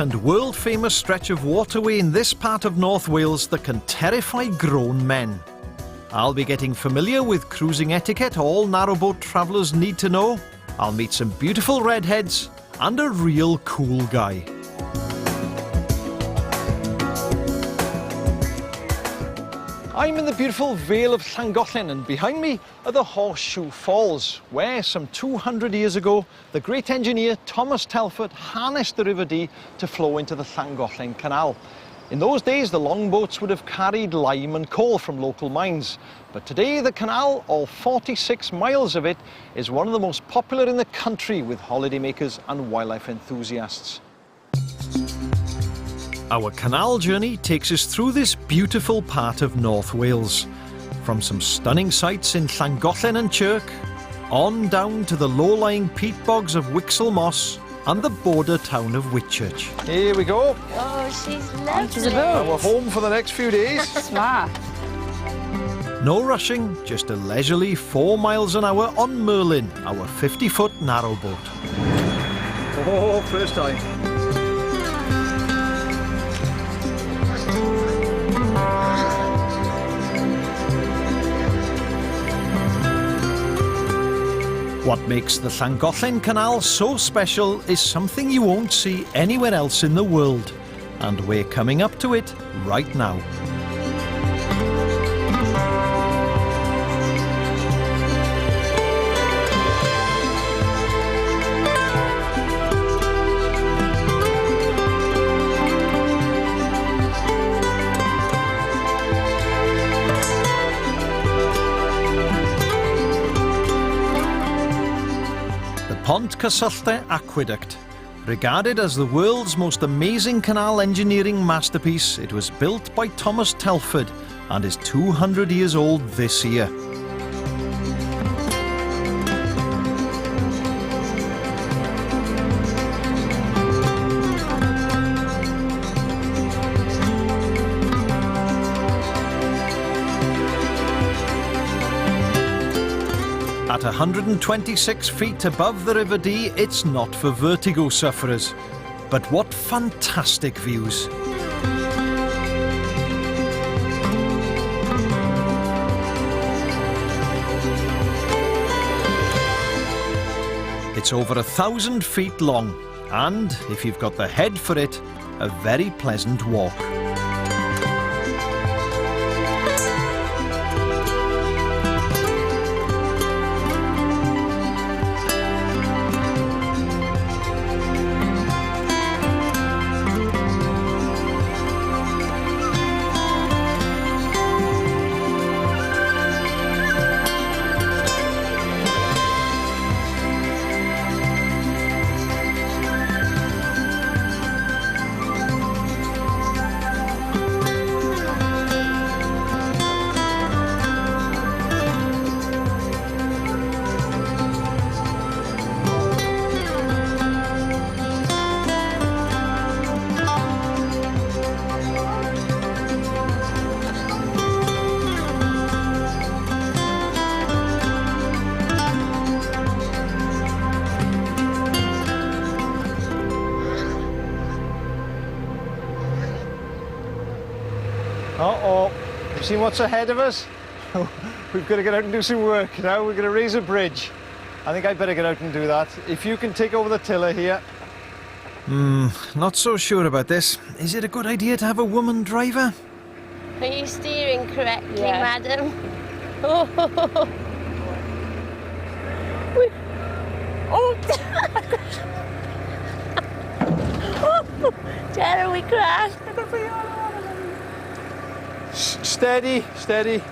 And world-famous stretch of waterway in this part of North Wales that can terrify grown men. I'll be getting familiar with cruising etiquette all narrowboat travellers need to know. I'll meet some beautiful redheads and a real cool guy. I'm in the beautiful Vale of Llangollen, and behind me are the Horseshoe Falls, where some 200 years ago the great engineer Thomas Telford harnessed the River Dee to flow into the Llangollen Canal. In those days the longboats would have carried lime and coal from local mines, but today the canal, all 46 miles of it, is one of the most popular in the country with holidaymakers and wildlife enthusiasts. Our canal journey takes us through this beautiful part of North Wales, from some stunning sights in Llangollen and Whitchurch, on down to the low-lying peat bogs of Whixall Moss and the border town of Whitchurch. Here we go. Oh, she's lovely. We're home for the next few days. Smart. No rushing, just a leisurely 4 miles an hour on Merlin, our 50-foot narrowboat. Oh, first time. What makes the Llangollen Canal so special is something you won't see anywhere else in the world, and we're coming up to it right now. Pontcysyllte Aqueduct. Regarded as the world's most amazing canal engineering masterpiece, it was built by Thomas Telford and is 200 years old this year. At 126 feet above the River Dee, it's not for vertigo sufferers. But what fantastic views! It's over 1,000 feet long, and, if you've got the head for it, a very pleasant walk. Uh-oh, you see what's ahead of us? We've got to get out and do some work now. We're going to raise a bridge. I think I'd better get out and do that. If you can take over the tiller here. Not so sure about this. Is it a good idea to have a woman driver? Are you steering correctly, madam? Oh. Oh. Tara, we crashed. Steady, steady.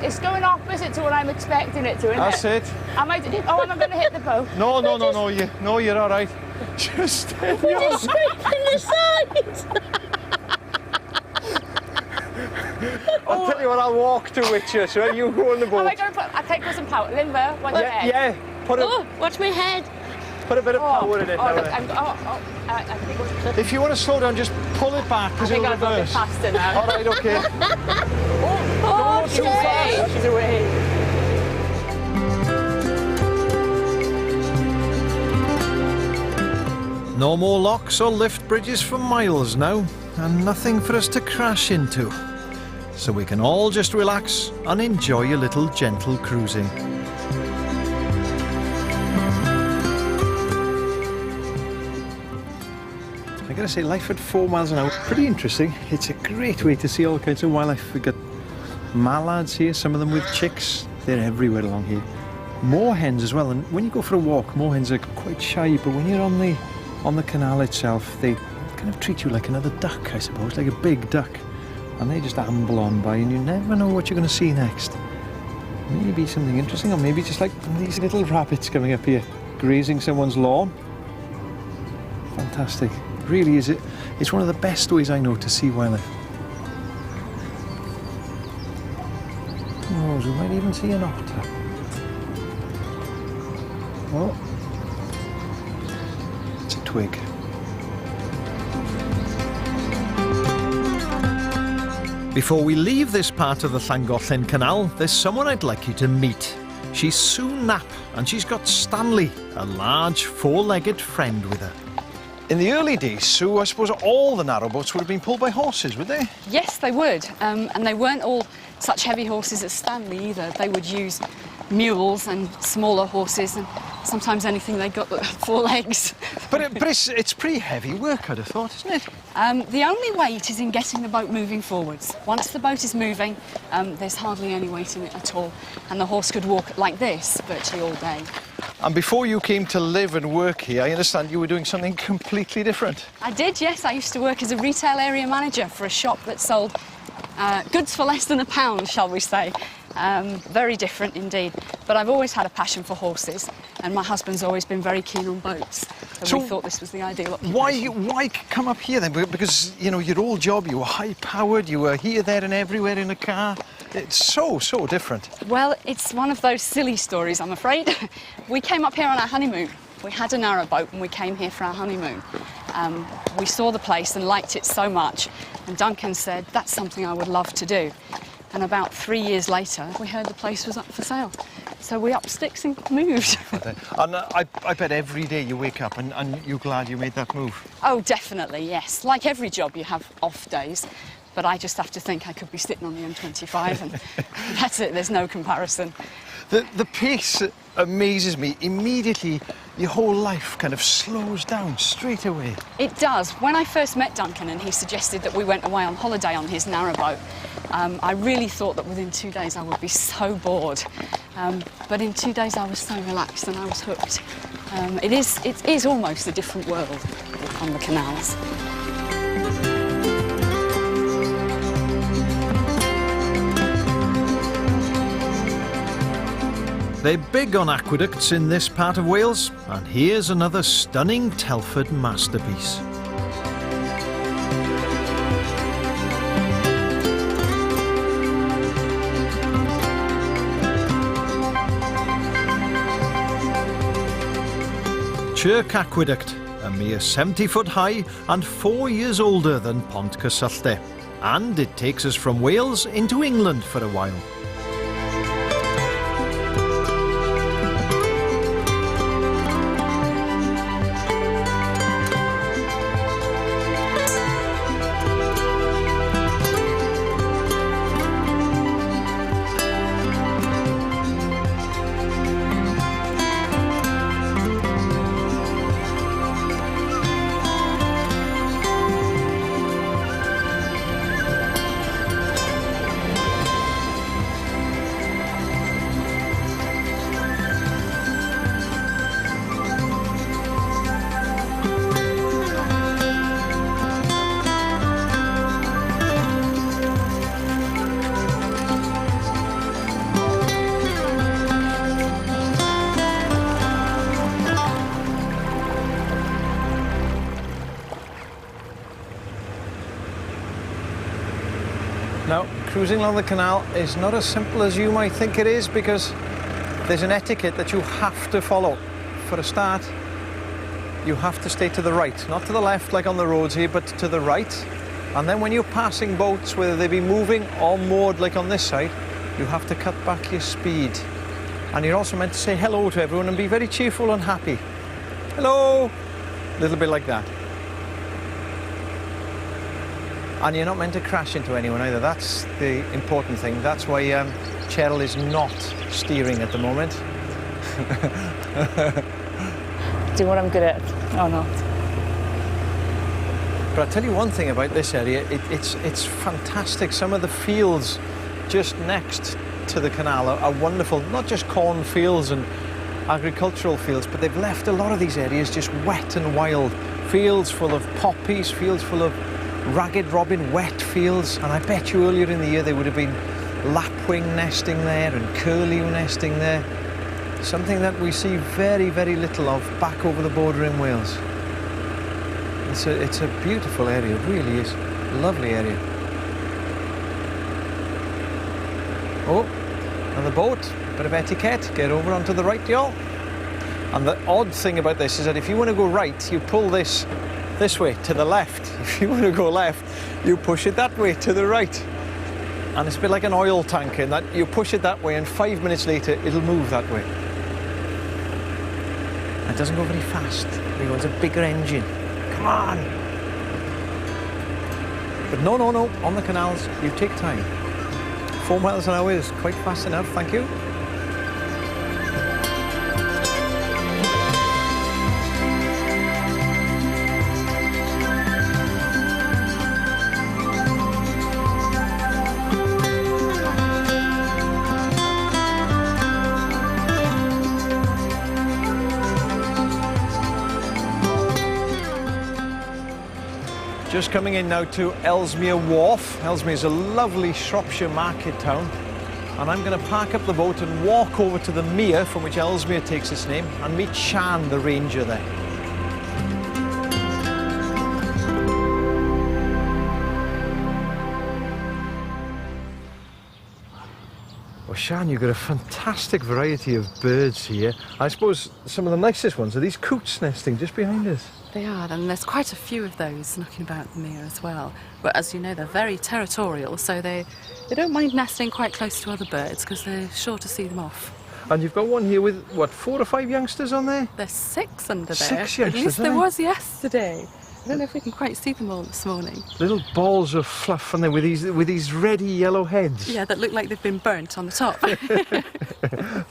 It's going opposite to what I'm expecting it to, isn't That's it. Am I going to hit the boat? No, you're all right. Just steady. We're just scraping the sides. I'll tell you what, I'll walk to Whitchurch, right? You go on the boat. Am I going to put... I can't put some power. Limber, what's your head? Yeah, Oh, watch my head. Put a bit of power in it now. Look, I think if you want to slow down, just pull it back because it'll I'll go a bit reverse. faster now. All right, okay. Oh, too fast. She's away. No more locks or lift bridges for miles now, and nothing for us to crash into. So we can all just relax and enjoy a little gentle cruising. I gotta say, life at 4 miles an hour is pretty interesting. It's a great way to see all kinds of wildlife. We've got mallards here, some of them with chicks. They're everywhere along here. Moorhens as well, and when you go for a walk, moorhens are quite shy, but when you're on the canal itself, they kind of treat you like another duck, I suppose, like a big duck. And they just amble on by, and you never know what you're going to see next. Maybe something interesting, or maybe just like these little rabbits coming up here, grazing someone's lawn. Fantastic. Really is it. It's one of the best ways I know to see wildlife. Oh, we might even see an otter. Oh, it's a twig. Before we leave this part of the Llangollen Canal, there's someone I'd like you to meet. She's Sue Knapp, and she's got Stanley, a large four-legged friend with her. In the early days, Sue, I suppose all the narrowboats would have been pulled by horses, would they? Yes, they would. And they weren't all such heavy horses as Stanley either. They would use mules and smaller horses, and sometimes anything they got that had 4 legs. But it's pretty heavy work, I'd have thought, isn't it? The only weight is in getting the boat moving forwards. Once the boat is moving, there's hardly any weight in it at all, and the horse could walk like this virtually all day. And before you came to live and work here, I understand you were doing something completely different. I did, yes. I used to work as a retail area manager for a shop that sold goods for less than £1, shall we say. Very different indeed. But I've always had a passion for horses, and my husband's always been very keen on boats. So we thought this was the ideal occupation. Why come up here then? Because, you know, your old job, you were high-powered, you were here, there and everywhere in a car. It's so different. Well, it's one of those silly stories, I'm afraid. We came up here on our honeymoon. We had a narrowboat and we came here for our honeymoon. We saw the place and liked it so much, and Duncan said, that's something I would love to do. And about 3 years later, we heard the place was up for sale. So we upped sticks and moved. And I bet every day you wake up and you're glad you made that move. Oh, definitely, yes. Like every job, you have off days. But I just have to think I could be sitting on the M25 and that's it, there's no comparison. The pace amazes me. Immediately, your whole life kind of slows down straight away. It does. When I first met Duncan and he suggested that we went away on holiday on his narrowboat, I really thought that within 2 days I would be so bored. But in 2 days I was so relaxed and I was hooked. It is almost a different world on the canals. They're big on aqueducts in this part of Wales, and here's another stunning Telford masterpiece. Whitchurch Aqueduct, a mere 70 foot high and 4 years older than Pontcysyllte. And it takes us from Wales into England for a while. Now, cruising along the canal is not as simple as you might think it is, because there's an etiquette that you have to follow. For a start, you have to stay to the right, not to the left like on the roads here, but to the right. And then when you're passing boats, whether they be moving or moored like on this side, you have to cut back your speed. And you're also meant to say hello to everyone and be very cheerful and happy. Hello! A little bit like that. And you're not meant to crash into anyone either. That's the important thing. That's why Cheryl is not steering at the moment. Do what I'm good at or not. But I'll tell you one thing about this area, it's fantastic. Some of the fields just next to the canal are wonderful. Not just cornfields and agricultural fields, but they've left a lot of these areas just wet and wild. Fields full of poppies, fields full of ragged robin, wet fields. And I bet you earlier in the year there would have been lapwing nesting there and curlew nesting there. Something that we see very, very little of back over the border in Wales. It's a beautiful area, it really is. Lovely area. Oh, and the boat, bit of etiquette, get over onto the right, y'all. And the odd thing about this is that if you want to go right, you pull this way, to the left. If you want to go left, you push it that way, to the right. And it's a bit like an oil tank in that you push it that way and 5 minutes later, it'll move that way. It doesn't go very fast. It wants a bigger engine. Come on! But no, on the canals, you take time. 4 miles an hour is quite fast enough, thank you. Just coming in now to Ellesmere Wharf. Ellesmere is a lovely Shropshire market town. And I'm going to park up the boat and walk over to the mere from which Ellesmere takes its name and meet Shan, the ranger there. Well, Shan, you've got a fantastic variety of birds here. I suppose some of the nicest ones are these coots nesting just behind us. They are, and there's quite a few of those knocking about the mere as well. But as you know, they're very territorial, so they don't mind nesting quite close to other birds because they're sure to see them off. And you've got one here with, what, 4 or 5 youngsters on there? There's 6 under there. 6 youngsters, at least there was yesterday. I don't know if we can quite see them all this morning. Little balls of fluff on there with these reddy yellow heads. Yeah, that look like they've been burnt on the top.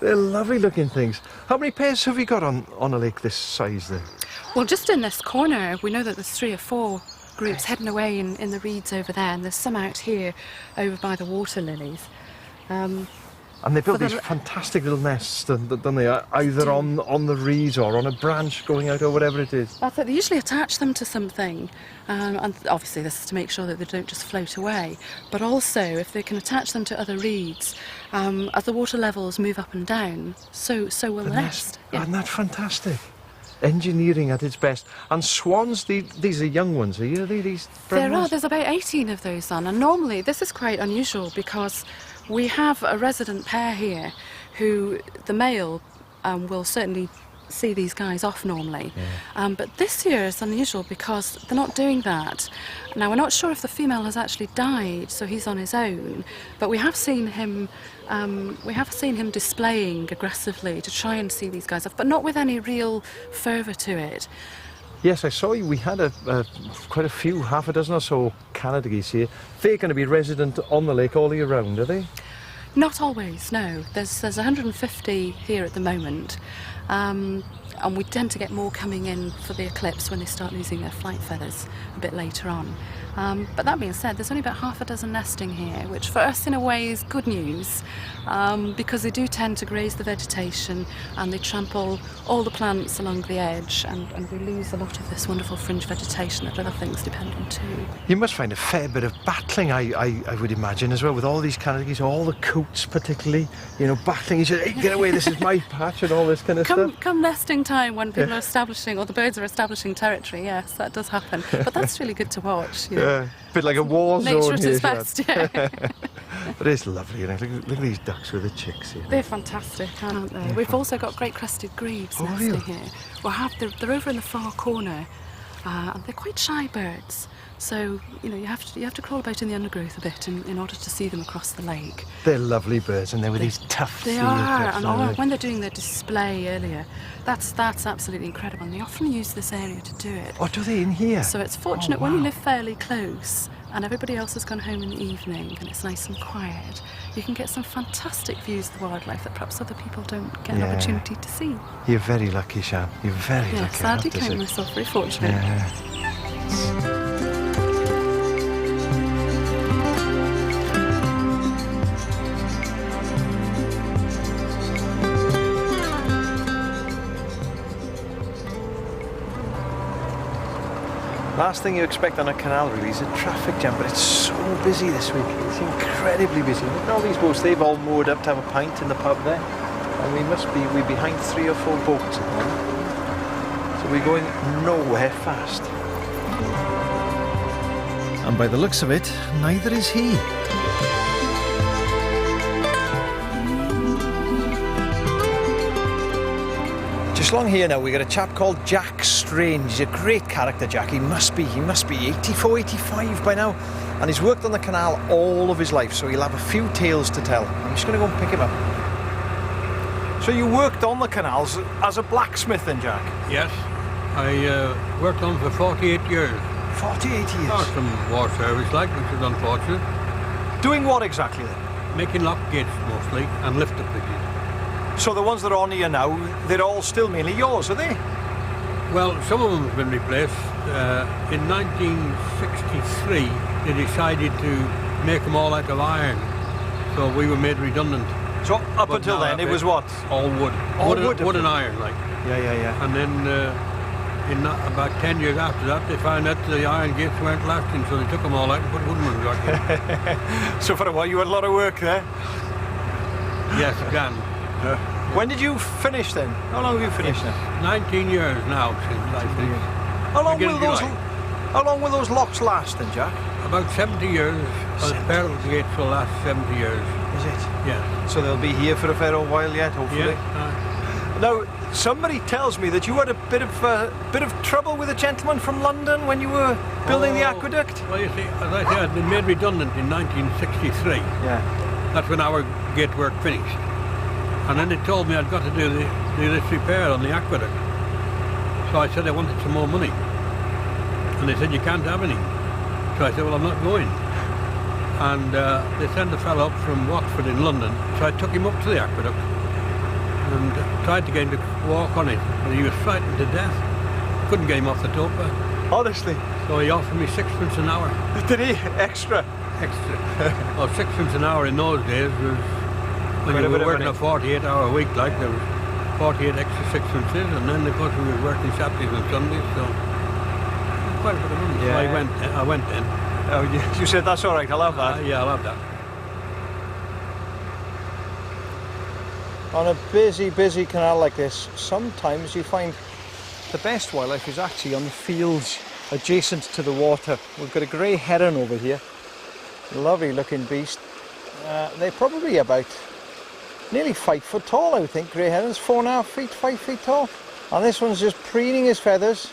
They're lovely looking things. How many pairs have you got on a lake this size then? Well, just in this corner, we know that there's 3 or 4 groups heading away in the reeds over there, and there's some out here over by the water lilies. And they build these fantastic little nests, don't they? Either on the reeds or on a branch going out or whatever it is. That's it. They usually attach them to something, and obviously this is to make sure that they don't just float away. But also, if they can attach them to other reeds, as the water levels move up and down, so will the nest. Yeah. Isn't that fantastic? Engineering at its best. And swans, these are young ones, are they? These there's about 18 of those on, and normally this is quite unusual because we have a resident pair here who the male will certainly see these guys off normally. Yeah. But this year is unusual because they're not doing that. Now, we're not sure if the female has actually died, so he's on his own, but we have seen him displaying aggressively to try and see these guys off, but not with any real fervour to it. Yes, I saw we had quite a few, half a dozen or so Canada geese here. They're going to be resident on the lake all year round, are they? Not always, no. There's 150 here at the moment, and we tend to get more coming in for the eclipse when they start losing their flight feathers a bit later on. But that being said, there's only about half a dozen nesting here, which for us in a way is good news, because they do tend to graze the vegetation and they trample all the plants along the edge, and we lose a lot of this wonderful fringe vegetation that other things depend on too. You must find a fair bit of battling, I would imagine, as well, with all these Canada geese, all the coots particularly, battling each other. Hey, get away, this is my patch and all this kind of stuff. Come nesting time when people are establishing, or the birds are establishing territory, yes, that does happen. But that's really good to watch. Yeah, a bit like a war zone. Nature at its best, yeah. But it's lovely, look at these ducks with the chicks here. They're fantastic, aren't they? We've also got great crested grebes nesting here. They're over in the far corner, and they're quite shy birds. So, you know, you have to crawl about in the undergrowth a bit in order to see them across the lake. They're lovely birds, and they're with these tough They are, and when they're doing their display earlier, that's absolutely incredible. And they often use this area to do it. Oh, do they in here? So it's fortunate wow. when you live fairly close and everybody else has gone home in the evening and it's nice and quiet, you can get some fantastic views of the wildlife that perhaps other people don't get an opportunity to see. You're very lucky, Shan. You're very lucky. Yes, I do count myself very fortunate. Yeah. Last thing you expect on a canal really is a traffic jam, but it's so busy this week. It's incredibly busy. Look at all these boats, they've all moored up to have a pint in the pub there. And we're behind 3 or 4 boats at the moment. So we're going nowhere fast. And by the looks of it, neither is he. Just along here now, we've got a chap called Jack Strange. He's a great character, Jack. He must be 84, 85 by now. And he's worked on the canal all of his life, so he'll have a few tales to tell. I'm just going to go and pick him up. So you worked on the canals as a blacksmith then, Jack? Yes. I worked on for 48 years. 48 years? Oh, some war service like, which is unfortunate. Doing what exactly then? Making lock gates mostly, and lifter bridges. So the ones that are on here now, they're all still mainly yours, are they? Well, some of them have been replaced. In 1963, they decided to make them all out of iron, so we were made redundant. So up until then, it was what? All wood. All wood and iron, like. Yeah. And then about 10 years after that, they found out the iron gates weren't lasting, so they took them all out and put wooden ones back in. So for a while, you had a lot of work there? Yes, again. When did you finish then? How long have you finished now? 19 years now since I finished. How long will those locks last then, Jack? About 70 years. The barrel gates will last 70 years. Is it? Yeah. So they'll be here for a fair old while yet, hopefully. Yeah. Now, somebody tells me that you had a bit of trouble with a gentleman from London when you were building the aqueduct. Well, you see, as I said, I'd been made redundant in 1963. Yeah. That's when our gate work finished. And then they told me I'd got to do this repair on the aqueduct. So I said I wanted some more money. And they said, you can't have any. So I said, well, I'm not going. And they sent a fellow up from Watford in London. So I took him up to the aqueduct and tried to get him to walk on it. But he was frightened to death. Couldn't get him off the toper. Honestly? So he offered me 6pence an hour. Did he? Extra? Extra. Well, 6pence an hour in those days was... When you were working a 48-hour week, like, there was 48 extra 6pences, and then of course we were working Saturdays and Sundays, so quite a bit of money. Yeah. So I went then. Oh, you said that's all right. I'll have that. Yeah, I'll have that. On a busy canal like this, sometimes you find the best wildlife is actually on the fields adjacent to the water. We've got a grey heron over here, lovely looking beast. They're probably about nearly 5 foot tall, I would think. Grey herons, 4.5 feet, 5 feet tall. And this one's just preening his feathers,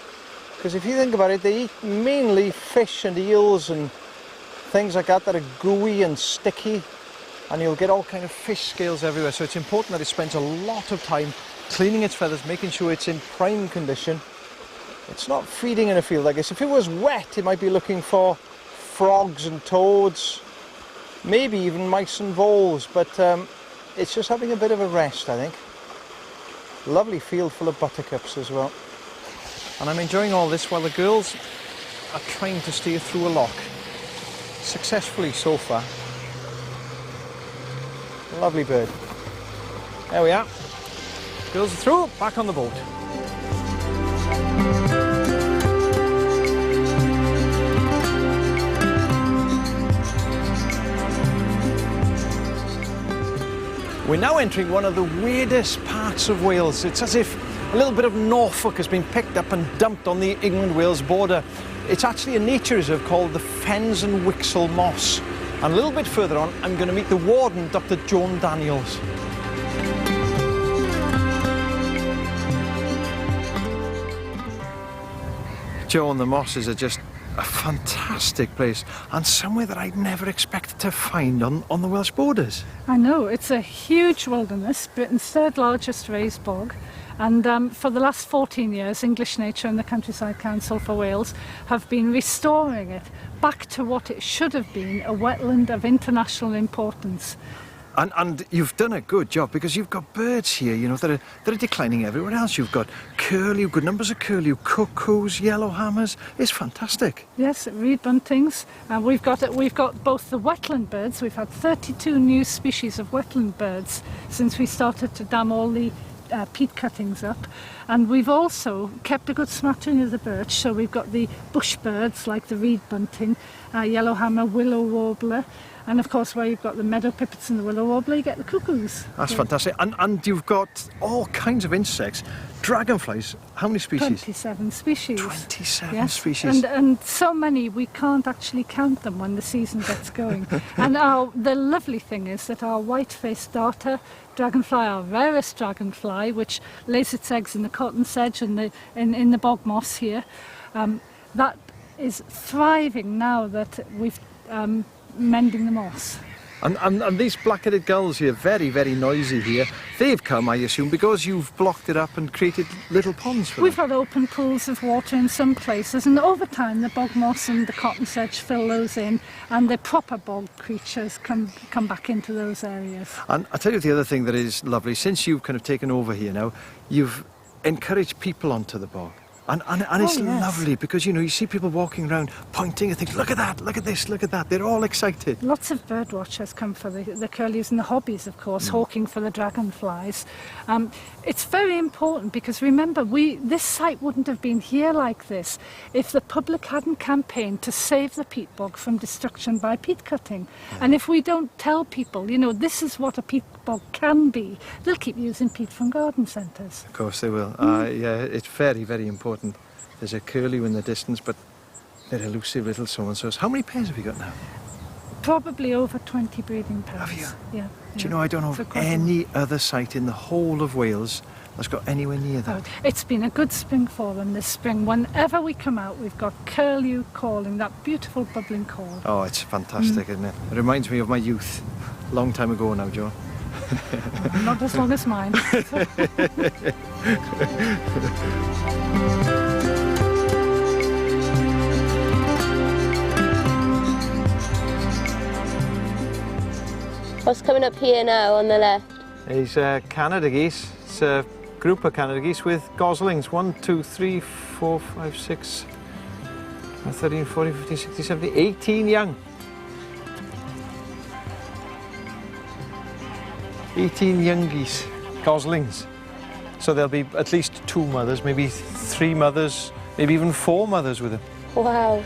because if you think about it, they eat mainly fish and eels and things like that are gooey and sticky, and you'll get all kind of fish scales everywhere. So it's important that it spends a lot of time cleaning its feathers, making sure it's in prime condition. It's not feeding in a field like this. If it was wet, it might be looking for frogs and toads, maybe even mice and voles, but it's just having a bit of a rest, I think. Lovely field full of buttercups as well. And I'm enjoying all this while the girls are trying to steer through a lock. Successfully so far. Lovely bird. There we are. Girls are through, back on the boat. We're now entering one of the weirdest parts of Wales. It's as if a little bit of Norfolk has been picked up and dumped on the England-Wales border. It's actually a nature reserve called the Fens and Whixall Moss. And a little bit further on, I'm going to meet the warden, Dr. Joan Daniels. Joan, the mosses are just A fantastic place, and somewhere that I'd never expected to find on the Welsh borders. I know, it's a huge wilderness, Britain's third largest raised bog. And for the last 14 years, English Nature and the Countryside Council for Wales have been restoring it back to what it should have been, a wetland of international importance. And you've done a good job, because you've got birds here, you know, that are declining everywhere else. You've got curlew, good numbers of curlew, cuckoos, yellowhammers. It's fantastic. Yes, reed buntings. We've got both the wetland birds. We've had 32 new species of wetland birds since we started to dam all the peat cuttings up, and we've also kept a good smattering of the birch, so we've got the bush birds like the reed bunting, yellowhammer, willow warbler, and of course where you've got the meadow pipits and the willow warbler, you get the cuckoos. That's fantastic. And you've got all kinds of insects. Dragonflies, how many species? 27 species. 27 species. And so many we can't actually count them when the season gets going. And the lovely thing is that our white-faced darter dragonfly, our rarest dragonfly, which lays its eggs in the cotton sedge and in the bog moss here, that is thriving now that we've mending the moss. And these black-headed gulls here, very, very noisy here. They've come, I assume, because you've blocked it up and created little ponds for them. We've got open pools of water in some places, and over time the bog moss and the cotton sedge fill those in, and the proper bog creatures come back into those areas. And I'll tell you the other thing that is lovely, since you've kind of taken over here now, you've encouraged people onto the bog. And it's lovely, because, you know, you see people walking around pointing and think, look at that, look at this, look at that. They're all excited. Lots of bird watchers come for the curlews and the hobbies, of course, hawking for the dragonflies. It's very important, because remember, this site wouldn't have been here like this if the public hadn't campaigned to save the peat bog from destruction by peat cutting. And if we don't tell people, you know, this is what a peat bog can be, they'll keep using peat from garden centres. Of course they will. Yeah, it's very, very important. There's a curlew in the distance, but they're elusive little so-and-sos. How many pairs have you got now? Probably over 20 breeding pairs. Have you? Yeah. Do you know, I don't know of any other site in the whole of Wales that's got anywhere near that. It's been a good spring for them this spring. Whenever we come out, we've got curlew calling, that beautiful bubbling call. Oh, it's fantastic, isn't it? It reminds me of my youth. Long time ago now, Joe. Not as long as mine. What's coming up here now on the left? These Canada geese. It's a group of Canada geese with goslings. 1, 2, 3, 4, 5, 6, 13, 14, 15, 16, 17, 18 young. 18 young geese, goslings. So there'll be at least 2 mothers, maybe 3 mothers, maybe even 4 mothers with them. Wow.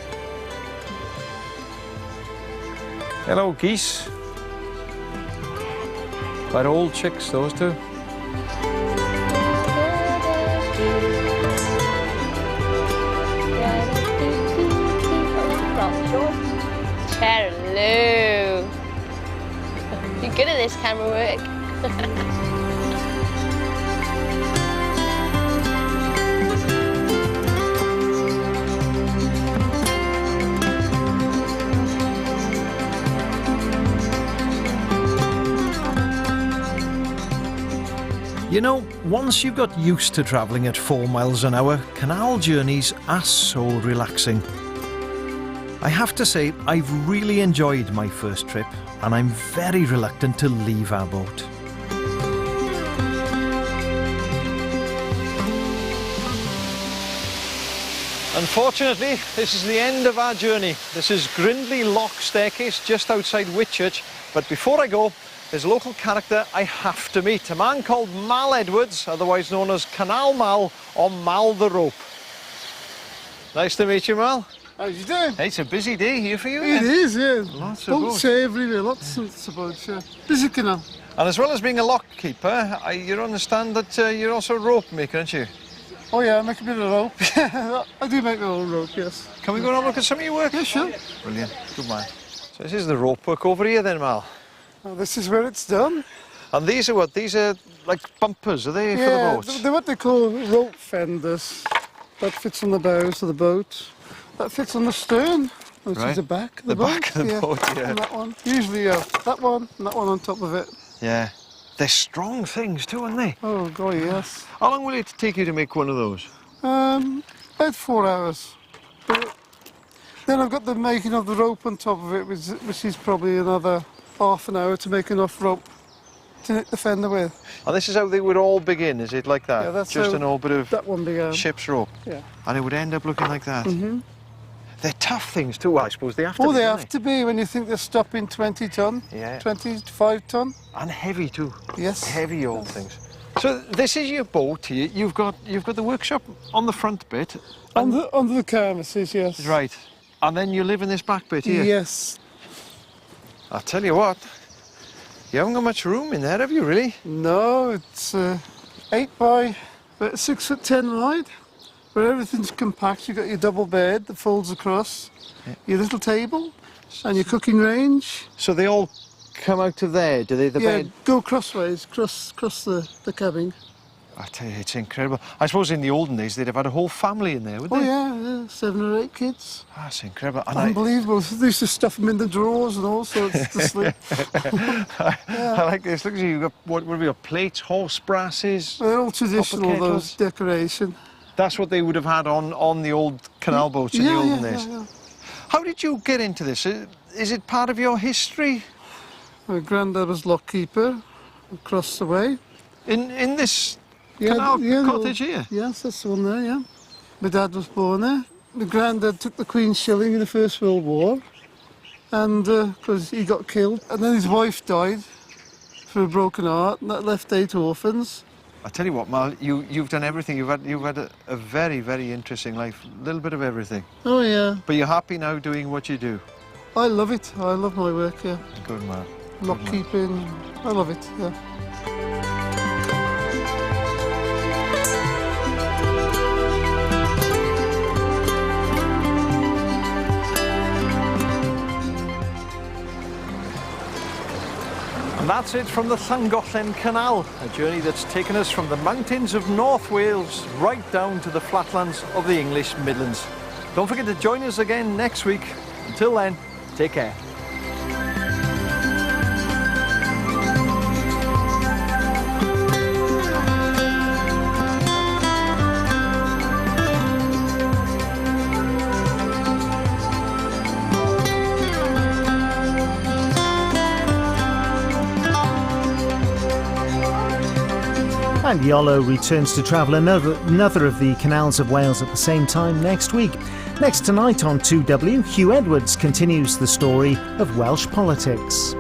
Hello, geese. Quite old chicks, those two. Hello. You're good at this camera work. You know, once you've got used to travelling at 4 miles an hour, canal journeys are so relaxing. I have to say, I've really enjoyed my first trip, and I'm very reluctant to leave our boat. Unfortunately, this is the end of our journey. This is Grindley Lock Staircase just outside Whitchurch, but before I go, there's a local character I have to meet, a man called Mal Edwards, otherwise known as Canal Mal or Mal the Rope. Nice to meet you, Mal. How you doing? Hey, it's a busy day here for you. It is, yeah. Lots of boats everywhere, lots of boats, yeah. Busy canal. And as well as being a lock keeper, you understand that you're also a rope maker, aren't you? Oh yeah, I make a bit of rope. I do make my own rope, yes. Can we go and have a look at some of your work? Yeah, sure. Brilliant, good man. So this is the rope work over here then, Mal? Well, this is where it's done. And these are what? These are like bumpers, are they, for the boats? They're what they call rope fenders. That fits on the bows of the boat. That fits on the stern, which Right. is the back of the, The boat. back of the boat, yeah. And that one. Usually that one and that one on top of it. Yeah. They're strong things too, aren't they? Oh, God, yes. How long will it take you to make one of those? About 4 hours. But then I've got the making of the rope on top of it, which is probably another half an hour to make enough rope to knit the fender with. And this is how they would all begin, is it like that? Yeah, that's just how an old bit of that one began. ship's rope. Yeah. And it would end up looking like that. Mm-hmm. They're tough things too, I suppose. They have to Oh, be, they don't have to be when you think they're stopping 20 ton. Yeah. 25 ton. And heavy too. Yes. Heavy old things. So this is your boat here. You've got the workshop on the front bit. Under the canvases, yes. Right. And then you live in this back bit here. Yes. I'll tell you what. You haven't got much room in there, have you, really? No, it's 8 by about 6'10" wide, where everything's compact. You've got your double bed that folds across, your little table, and your cooking range. So they all come out of there, do they? The Yeah, bed? go crossways, cross the cabin. I tell you, it's incredible. I suppose in the olden days they'd have had a whole family in there, would Oh they? yeah, 7 or 8 kids. That's incredible. And Unbelievable. They used to stuff them in the drawers and all sorts to sleep. I like this. Look at you. You've got what would be plates, horse brasses. They're all traditional, Copper those kettles. decoration. That's what they would have had on the old canal boats in the olden days. Yeah. How did you get into this? Is it part of your history? My granddad was lockkeeper across the way. In this canal cottage here? Yes, that's the one there, yeah. My dad was born there. My granddad took the Queen's shilling in the First World War, and because he got killed. And then his wife died for a broken heart, and that left 8 orphans. I tell you what, Mal, you've done everything. You've had a very, very interesting life. A little bit of everything. Oh, yeah. But you're happy now doing what you do. I love it. I love my work, yeah. Good man. Lockkeeping, I love it, yeah. And that's it from the Llangollen Canal, a journey that's taken us from the mountains of North Wales right down to the flatlands of the English Midlands. Don't forget to join us again next week. Until then, take care. And Iolo returns to travel another of the canals of Wales at the same time next week. Next tonight on 2W, Hugh Edwards continues the story of Welsh politics.